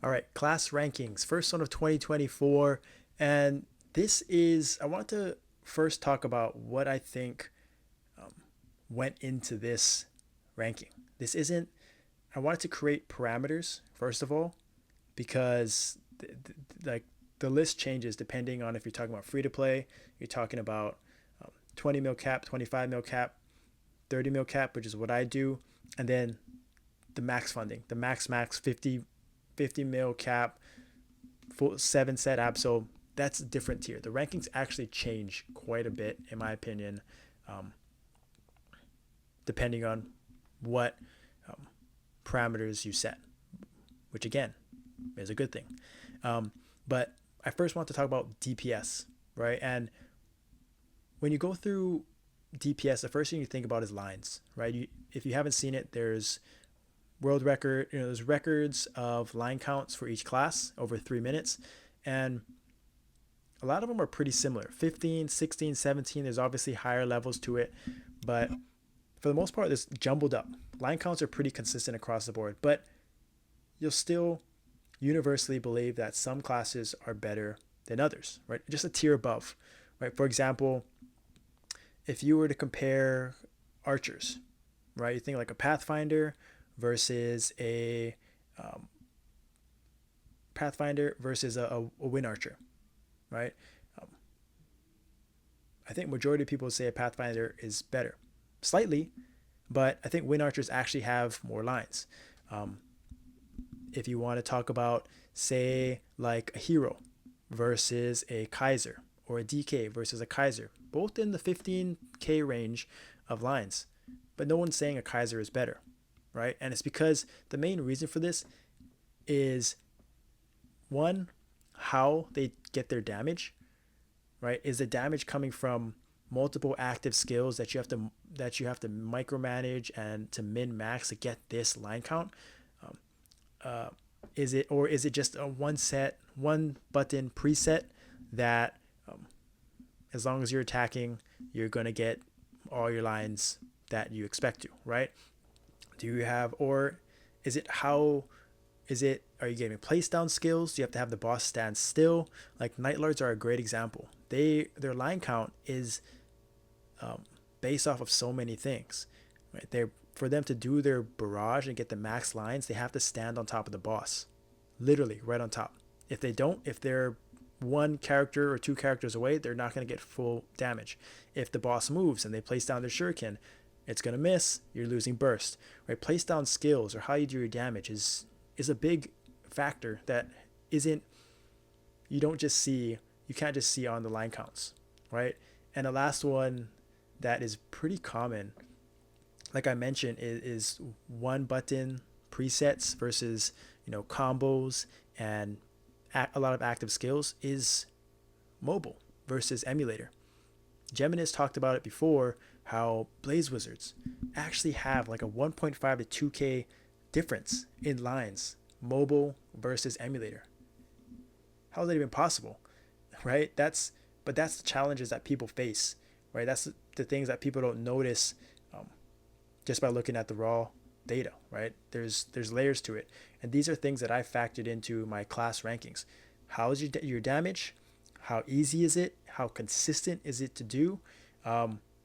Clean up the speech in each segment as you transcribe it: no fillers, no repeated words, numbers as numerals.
All right, class rankings, first one of 2024. And I want to first talk about what I think um, went into this ranking. This isn't, I wanted to create parameters, first of all, because like the list changes depending on if you're talking about free to play, you're talking about 20 mil cap, 25 mil cap, 30 mil cap, which is what I do, and then the max funding, the max 50 mil cap, full 7 set app. So that's a different tier. The rankings actually change quite a bit, in my opinion, um, depending on what um, parameters you set, which again is a good thing. Um, but I first want to talk about DPS, right? And when you go through DPS, the first thing you think about is lines, right? If you haven't seen it, there's world record, there's records of line counts for each class over 3 minutes. And a lot of them are pretty similar 15, 16, 17. There's obviously higher levels to it, but for the most part, it's jumbled up. Line counts are pretty consistent across the board, but you'll still universally believe that some classes are better than others, right? Just a tier above, right? For example, if you were to compare archers, right? You think like a Pathfinder versus a um, a Wind Archer, right? Um, I think majority of people say a Pathfinder is better, slightly, but I think Wind Archers actually have more lines. Um, if you want to talk about, say, like a hero versus a Kaiser or a DK versus a Kaiser, both in the 15K range of lines, but no one's saying a Kaiser is better, right? And it's because the main reason for this is one, how they get their damage, right? Is the damage coming from multiple active skills that you have to micromanage and to min max to get this line count? Um, uh, is it just a one button preset that um, as long as you're attacking, you're gonna get all your lines that you expect to, right? Do you have or is it how is it are you getting place down skills? Do you have to have the boss stand still? Like Night Lords are a great example. Their line count is um, based off of so many things. Right? For them to do their barrage and get the max lines, they have to stand on top of the boss, literally right on top. If they don't, if they're one character or two characters away, they're not going to get full damage. If the boss moves and they place down their shuriken, it's going to miss. You're losing burst. Right? Place down skills or how you do your damage is a big factor that isn't you don't just see you can't just see on the line counts, right? And the last one that is pretty common, like I mentioned, is one button presets versus combos and a lot of active skills is mobile versus emulator. Geminis talked about it before how Blaze Wizards actually have like a 1.5 to 2K difference in lines, mobile versus emulator. How is that even possible? Right? That's the challenges that people face, right? That's the things that people don't notice um, just by looking at the raw data, right? There's layers to it, and these are things that I factored into my class rankings. How is your damage? How easy is it? How consistent is it to do?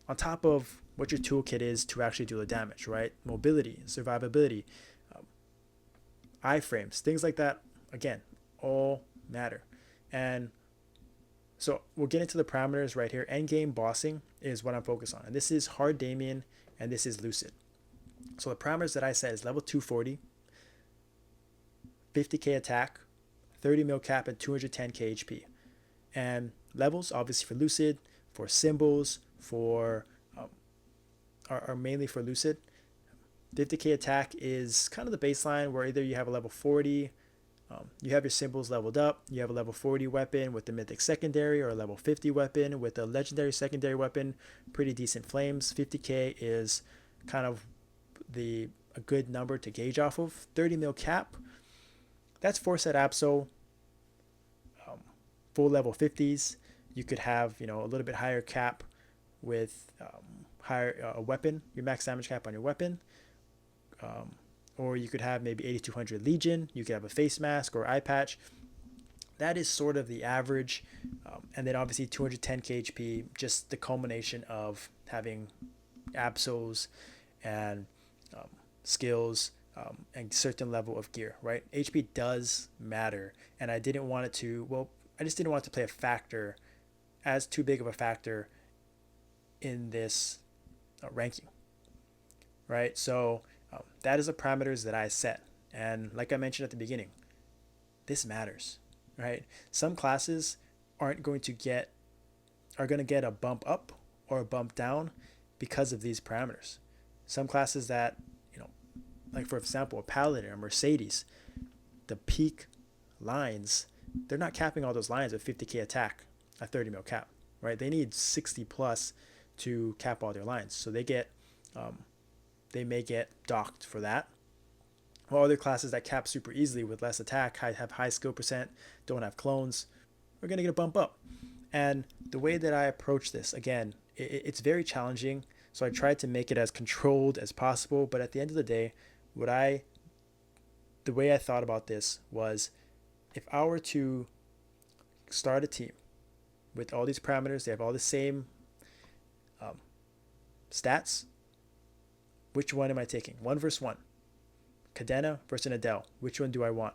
On top of what your toolkit is to actually do the damage, right? Mobility, survivability, um, iframes, things like that. Again, all matter. And so we'll get into the parameters right here. Endgame bossing is what I'm focused on. And this is hard Damien and this is Lucid. So the parameters that I set is level 240, 50k attack, 30 mil cap, and 210k HP. And levels, obviously for Lucid, for symbols, for are mainly for Lucid. 50k attack is kind of the baseline where either you have a level 40, you have your symbols leveled up, you have a level 40 weapon with the mythic secondary or a level 50 weapon with a legendary secondary weapon, pretty decent flames. 50k is kind of a good number to gauge off of. 30 mil cap, that's 4 set Absol, um, full level 50s. You could have a little bit higher cap with higher weapon, your max damage cap on your weapon. Um, or you could have maybe 8200 Legion, you could have a face mask or eye patch. That is sort of the average. And then obviously 210k HP, just the culmination of having absols and skills and certain level of gear, right? HP does matter, and I didn't want it to, well, I just didn't want it to play a factor as too big of a factor in this ranking, right? So that is the parameters that I set. And like I mentioned at the beginning, this matters, right? Some classes aren't going to get, are going to get a bump up or a bump down because of these parameters. Some classes that, like for example, a Paladin or Mercedes, the peak lines, they're not capping all those lines with 50k attack at 30 mil cap, right? They need 60 plus to cap all their lines. So they may get docked for that. While other classes that cap super easily with less attack, have high skill percent, don't have clones, are going to get a bump up. And the way that I approach this, again, it's very challenging. So I tried to make it as controlled as possible. But at the end of the day, the way I thought about this was, if I were to start a team with all these parameters, they have all the same stats, which one am I taking? 1v1. Cadena versus an Adele. Which one do I want?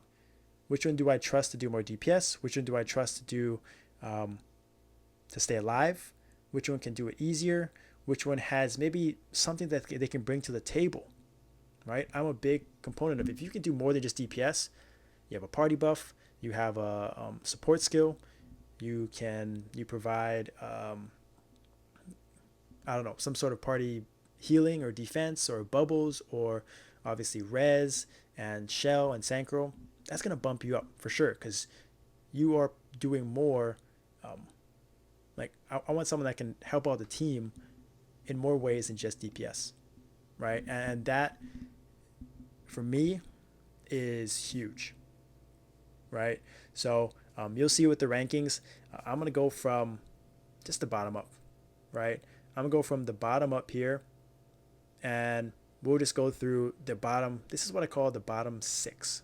Which one do I trust to do more DPS? Which one do I trust to do to stay alive? Which one can do it easier? Which one has maybe something that they can bring to the table, right? I'm a big component of it. If you can do more than just DPS, you have a party buff, you have a support skill, you provide I don't know, some sort of party healing or defense or bubbles, or obviously res and shell and synchro. That's going to bump you up for sure, because you are doing more. I want someone that can help out the team in more ways than just DPS, right? And that for me is huge, right? So you'll see with the rankings, I'm going to go from just the bottom up, right? I'm going to go from the bottom up here, and we'll just go through the bottom. This is what I call the bottom 6,